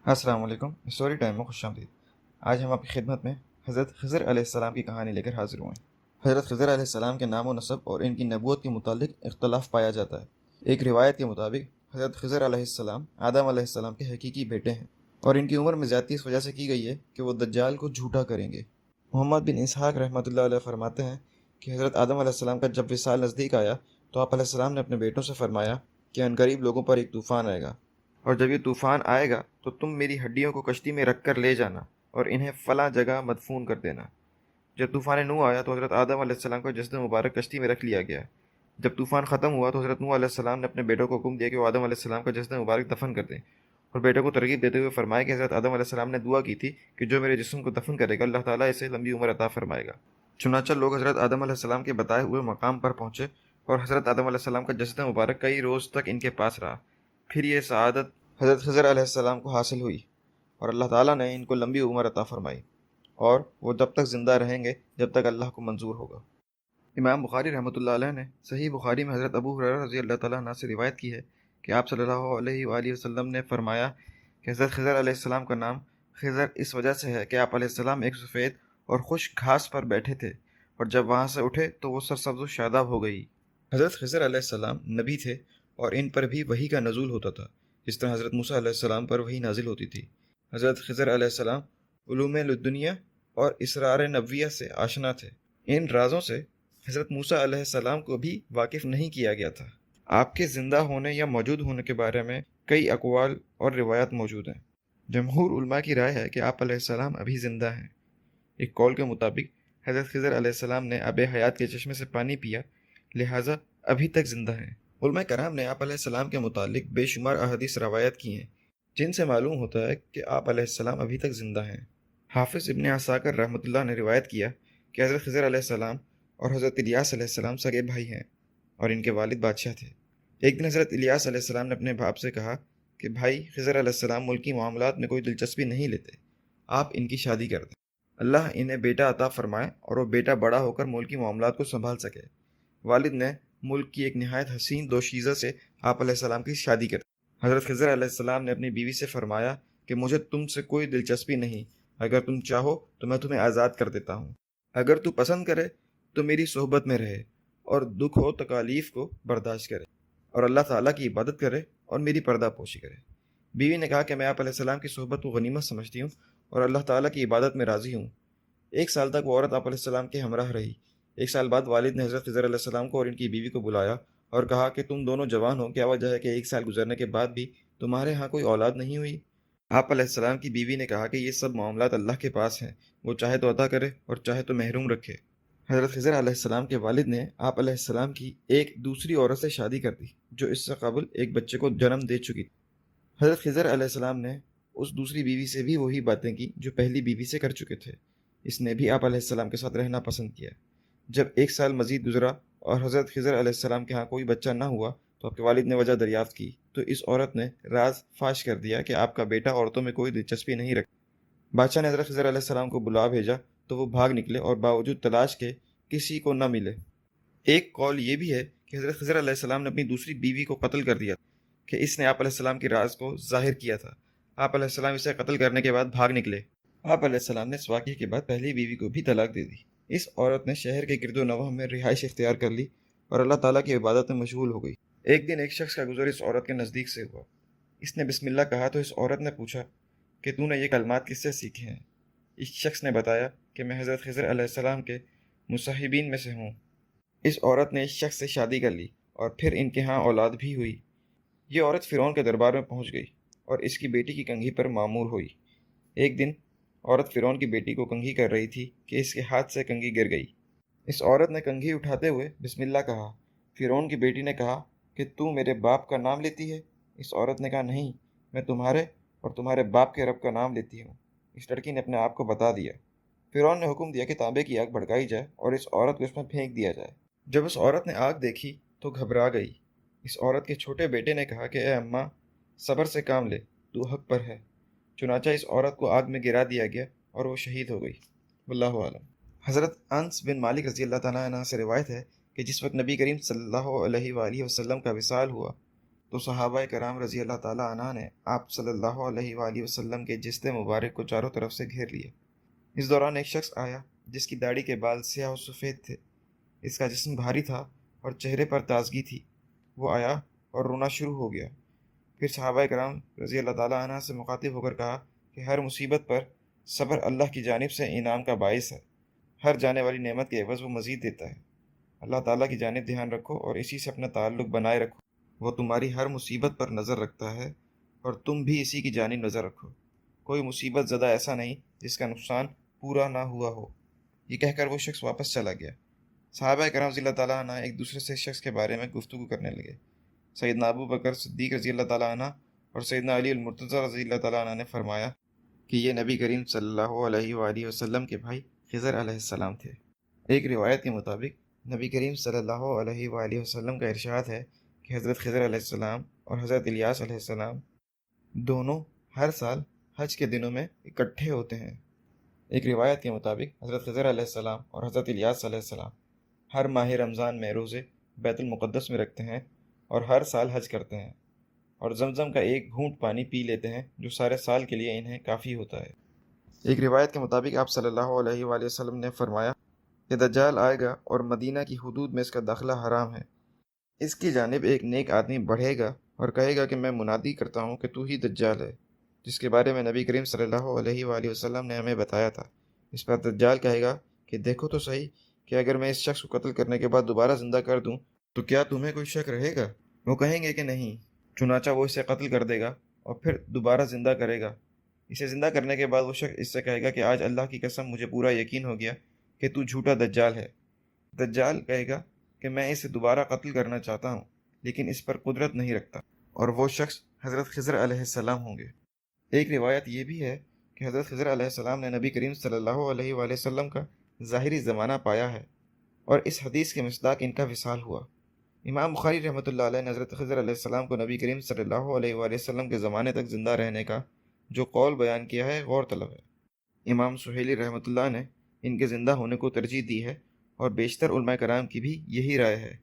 السلام علیکم، story time میں خوش آمدید۔ آج ہم آپ کی خدمت میں حضرت خضر علیہ السلام کی کہانی لے کر حاضر ہوئے ہیں۔ حضرت خضر علیہ السلام کے نام و نسب اور ان کی نبوت کے متعلق اختلاف پایا جاتا ہے۔ ایک روایت کے مطابق حضرت خضر علیہ السلام آدم علیہ السلام کے حقیقی بیٹے ہیں، اور ان کی عمر میں زیادتی اس وجہ سے کی گئی ہے کہ وہ دجال کو جھوٹا کریں گے۔ محمد بن اسحاق رحمۃ اللہ علیہ فرماتے ہیں کہ حضرت آدم علیہ السلام کا جب وصال نزدیک آیا تو آپ علیہ السلام نے اپنے بیٹوں سے فرمایا کہ عنقریب لوگوں پر ایک طوفان آئے گا، اور جب یہ طوفان آئے گا تو تم میری ہڈیوں کو کشتی میں رکھ کر لے جانا اور انہیں فلاں جگہ مدفون کر دینا۔ جب طوفان نوح آیا تو حضرت آدم علیہ السلام کا جسد مبارک کشتی میں رکھ لیا گیا۔ جب طوفان ختم ہوا تو حضرت نوح علیہ السلام نے اپنے بیٹوں کو حکم دیا کہ وہ آدم علیہ السلام کا جسد مبارک دفن کر دیں، اور بیٹوں کو ترغیب دیتے ہوئے فرمایا کہ حضرت آدم علیہ السلام نے دعا کی تھی کہ جو میرے جسم کو دفن کرے گا اللہ تعالیٰ اسے لمبی عمر عطا فرمائے گا۔ چنانچہ لوگ حضرت آدم علیہ السلام کے بتائے ہوئے مقام پر پہنچے، اور حضرت آدم علیہ السلام کا جسد مبارک کئی روز تک ان کے پاس رہا۔ پھر یہ سعادت حضرت خضر علیہ السلام کو حاصل ہوئی، اور اللہ تعالیٰ نے ان کو لمبی عمر عطا فرمائی، اور وہ جب تک زندہ رہیں گے جب تک اللہ کو منظور ہوگا۔ امام بخاری رحمۃ اللہ علیہ نے صحیح بخاری میں حضرت ابو ہریرہ رضی اللہ تعالیٰ عنہ سے روایت کی ہے کہ آپ صلی اللہ علیہ وآلہ وسلم نے فرمایا کہ حضرت خضر علیہ السلام کا نام خضر اس وجہ سے ہے کہ آپ علیہ السلام ایک سفید اور خشک گھاس پر بیٹھے تھے، اور جب وہاں سے اٹھے تو وہ سرسبز و شاداب ہو گئی۔ حضرت خضر علیہ السلام نبی تھے، اور ان پر بھی وحی کا نزول ہوتا تھا، جس طرح حضرت موسیٰ علیہ السلام پر وحی نازل ہوتی تھی۔ حضرت خضر علیہ السلام علوم لدنیا اور اسرار نبویہ سے آشنا تھے۔ ان رازوں سے حضرت موسیٰ علیہ السلام کو بھی واقف نہیں کیا گیا تھا۔ آپ کے زندہ ہونے یا موجود ہونے کے بارے میں کئی اقوال اور روایات موجود ہیں۔ جمہور علماء کی رائے ہے کہ آپ علیہ السلام ابھی زندہ ہیں۔ ایک قول کے مطابق حضرت خضر علیہ السلام نے آب حیات کے چشمے سے پانی پیا، لہٰذا ابھی تک زندہ ہیں۔ علماء کرام نے آپ علیہ السلام کے متعلق بے شمار احادیث روایت کی ہیں، جن سے معلوم ہوتا ہے کہ آپ علیہ السلام ابھی تک زندہ ہیں۔ حافظ ابن عساکر رحمۃ اللہ نے روایت کیا کہ حضرت خضر علیہ السلام اور حضرت الیاس علیہ السلام سگے بھائی ہیں، اور ان کے والد بادشاہ تھے۔ ایک دن حضرت الیاس علیہ السلام نے اپنے باپ سے کہا کہ بھائی خضر علیہ السلام ملکی معاملات میں کوئی دلچسپی نہیں لیتے، آپ ان کی شادی کر دیں، اللہ انہیں بیٹا عطا فرمائے اور وہ بیٹا بڑا ہو کر ملکی معاملات کو سنبھال سکے۔ والد نے ملک کی ایک نہایت حسین دوشیزہ سے آپ علیہ السلام کی شادی کر دی۔ حضرت خضر علیہ السلام نے اپنی بیوی سے فرمایا کہ مجھے تم سے کوئی دلچسپی نہیں، اگر تم چاہو تو میں تمہیں آزاد کر دیتا ہوں، اگر تو پسند کرے تو میری صحبت میں رہے اور دکھ و تکالیف کو برداشت کرے، اور اللہ تعالیٰ کی عبادت کرے اور میری پردہ پوشی کرے۔ بیوی نے کہا کہ میں آپ علیہ السلام کی صحبت کو غنیمت سمجھتی ہوں اور اللہ تعالیٰ کی عبادت میں راضی ہوں۔ 1 سال تک وہ عورت آپ علیہ السلام کے ہمراہ رہی۔ 1 سال بعد والد نے حضرت خضر علیہ السلام کو اور ان کی بیوی کو بلایا اور کہا کہ تم دونوں جوان ہو، کیا وجہ ہے کہ 1 سال گزرنے کے بعد بھی تمہارے ہاں کوئی اولاد نہیں ہوئی؟ آپ علیہ السلام کی بیوی نے کہا کہ یہ سب معاملات اللہ کے پاس ہیں، وہ چاہے تو عطا کرے اور چاہے تو محروم رکھے۔ حضرت خضر علیہ السلام کے والد نے آپ علیہ السلام کی ایک دوسری عورت سے شادی کر دی، جو اس سے قبل ایک بچے کو جنم دے چکی تھی۔ حضرت خضر علیہ السلام نے اس دوسری بیوی سے بھی وہی باتیں کی جو پہلی بیوی سے کر چکے تھے۔ اس نے بھی آپ علیہ السلام کے ساتھ رہنا پسند کیا۔ جب 1 سال مزید گزرا اور حضرت خضر علیہ السلام کے ہاں کوئی بچہ نہ ہوا تو آپ کے والد نے وجہ دریافت کی تو اس عورت نے راز فاش کر دیا کہ آپ کا بیٹا عورتوں میں کوئی دلچسپی نہیں رکھتا۔ بادشاہ نے حضرت خضر علیہ السلام کو بلا بھیجا تو وہ بھاگ نکلے اور باوجود تلاش کے کسی کو نہ ملے۔ ایک قول یہ بھی ہے کہ حضرت خضر علیہ السلام نے اپنی دوسری بیوی کو قتل کر دیا کہ اس نے آپ علیہ السلام کے راز کو ظاہر کیا تھا۔ آپ علیہ السلام اسے قتل کرنے کے بعد بھاگ نکلے۔ آپ علیہ السلام نے اس واقعے کے بعد پہلی بیوی کو بھی طلاق دے دی۔ اس عورت نے شہر کے گرد و نواح میں رہائش اختیار کر لی اور اللہ تعالیٰ کی عبادت میں مشغول ہو گئی۔ ایک دن ایک شخص کا گزر اس عورت کے نزدیک سے ہوا۔ اس نے بسم اللہ کہا تو اس عورت نے پوچھا کہ تو نے یہ کلمات کس سے سیکھے ہیں؟ اس شخص نے بتایا کہ میں حضرت خضر علیہ السلام کے مصاحبین میں سے ہوں۔ اس عورت نے اس شخص سے شادی کر لی اور پھر ان کے ہاں اولاد بھی ہوئی۔ یہ عورت فرعون کے دربار میں پہنچ گئی اور اس کی بیٹی کی کنگھی پر معمور ہوئی۔ ایک دن عورت فرعون کی بیٹی کو کنگھی کر رہی تھی کہ اس کے ہاتھ سے کنگھی گر گئی۔ اس عورت نے کنگھی اٹھاتے ہوئے بسم اللہ کہا۔ فرعون کی بیٹی نے کہا کہ تو میرے باپ کا نام لیتی ہے؟ اس عورت نے کہا نہیں، میں تمہارے اور تمہارے باپ کے رب کا نام لیتی ہوں۔ اس لڑکی نے اپنے آپ کو بتا دیا۔ فرعون نے حکم دیا کہ تانبے کی آگ بھڑکائی جائے اور اس عورت کو اس میں پھینک دیا جائے۔ جب اس عورت نے آگ دیکھی تو گھبرا گئی۔ اس عورت کے چھوٹے بیٹے نے کہا کہ اے اماں، صبر سے کام لے، تو حق پر ہے۔ چنانچہ اس عورت کو آگ میں گرا دیا گیا اور وہ شہید ہو گئی۔ واللہ اعلم۔ حضرت انس بن مالک رضی اللہ تعالیٰ عنہ سے روایت ہے کہ جس وقت نبی کریم صلی اللہ علیہ وآلہ وسلم کا وصال ہوا تو صحابہ کرام رضی اللہ تعالیٰ عنہ نے آپ صلی اللہ علیہ وآلہ وسلم کے جسد مبارک کو چاروں طرف سے گھیر لیا۔ اس دوران ایک شخص آیا جس کی داڑھی کے بال سیاہ و سفید تھے، اس کا جسم بھاری تھا اور چہرے پر تازگی تھی۔ وہ آیا اور رونا شروع ہو گیا۔ پھر صحابہ کرام رضی اللہ تعالیٰ عنہ سے مخاطب ہو کر کہا کہ ہر مصیبت پر صبر اللہ کی جانب سے انعام کا باعث ہے، ہر جانے والی نعمت کے عوض وہ مزید دیتا ہے۔ اللہ تعالیٰ کی جانب دھیان رکھو اور اسی سے اپنا تعلق بنائے رکھو، وہ تمہاری ہر مصیبت پر نظر رکھتا ہے اور تم بھی اسی کی جانب نظر رکھو۔ کوئی مصیبت زدہ ایسا نہیں جس کا نقصان پورا نہ ہوا ہو۔ یہ کہہ کر وہ شخص واپس چلا گیا۔ صحابہ کرام رضی اللہ تعالیٰ عنہ ایک دوسرے سے اس شخص کے بارے میں گفتگو کرنے لگے۔ سیدنا ابو بکر صدیق رضی اللہ تعالیٰ عنہ اور سیدنا علی المرتضی رضی اللہ تعالیٰ عنہ نے فرمایا کہ یہ نبی کریم صلی اللہ علیہ وآلہ وسلم کے بھائی خضر علیہ السلام تھے۔ ایک روایت کے مطابق نبی کریم صلی اللہ علیہ وآلہ وسلم کا ارشاد ہے کہ حضرت خضر علیہ السلام اور حضرت الیاس علیہ السلام دونوں ہر سال حج کے دنوں میں اکٹھے ہوتے ہیں۔ ایک روایت کے مطابق حضرت خضر علیہ السلام اور حضرت الیاس علیہ السلام ہر ماہ رمضان میں روزے بیت المقدس میں رکھتے ہیں اور ہر سال حج کرتے ہیں اور زمزم کا ایک گھونٹ پانی پی لیتے ہیں جو سارے سال کے لیے انہیں کافی ہوتا ہے۔ ایک روایت کے مطابق آپ صلی اللہ علیہ وآلہ وسلم نے فرمایا کہ دجال آئے گا اور مدینہ کی حدود میں اس کا داخلہ حرام ہے۔ اس کی جانب ایک نیک آدمی بڑھے گا اور کہے گا کہ میں منادی کرتا ہوں کہ تو ہی دجال ہے، جس کے بارے میں نبی کریم صلی اللہ علیہ وآلہ وسلم نے ہمیں بتایا تھا۔ اس پر دجال کہے گا کہ دیکھو تو صحیح کہ اگر میں اس شخص کو قتل کرنے کے بعد دوبارہ زندہ کر دوں تو کیا تمہیں کوئی شک رہے گا؟ وہ کہیں گے کہ نہیں۔ چنانچہ وہ اسے قتل کر دے گا اور پھر دوبارہ زندہ کرے گا۔ اسے زندہ کرنے کے بعد وہ شخص اس سے کہے گا کہ آج اللہ کی قسم مجھے پورا یقین ہو گیا کہ تو جھوٹا دجال ہے۔ دجال کہے گا کہ میں اسے دوبارہ قتل کرنا چاہتا ہوں لیکن اس پر قدرت نہیں رکھتا، اور وہ شخص حضرت خضر علیہ السلام ہوں گے۔ ایک روایت یہ بھی ہے کہ حضرت خضر علیہ السلام نے نبی کریم صلی اللہ علیہ وآلہ وسلم کا ظاہری زمانہ پایا ہے اور اس حدیث کے مصداق ان کا وصال ہوا۔ امام بخاری رحمۃ اللہ علیہ نے حضرت خضر علیہ السلام کو نبی کریم صلی اللہ علیہ وآلہ وسلم کے زمانے تک زندہ رہنے کا جو قول بیان کیا ہے غور طلب ہے۔ امام سہیلی رحمۃ اللہ نے ان کے زندہ ہونے کو ترجیح دی ہے اور بیشتر علماء کرام کی بھی یہی رائے ہے،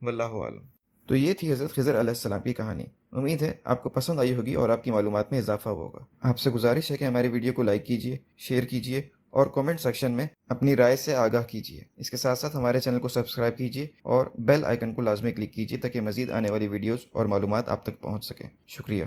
واللہ عالم۔ تو یہ تھی حضرت خضر علیہ السلام کی کہانی۔ امید ہے آپ کو پسند آئی ہوگی اور آپ کی معلومات میں اضافہ ہوگا۔ آپ سے گزارش ہے کہ ہماری ویڈیو کو لائک کیجیے، شیئر کیجیے اور کومنٹ سیکشن میں اپنی رائے سے آگاہ کیجیے۔ اس کے ساتھ ساتھ ہمارے چینل کو سبسکرائب کیجیے اور بیل آئیکن کو لازمی کلک کیجیے تاکہ مزید آنے والی ویڈیوز اور معلومات آپ تک پہنچ سکیں۔ شکریہ۔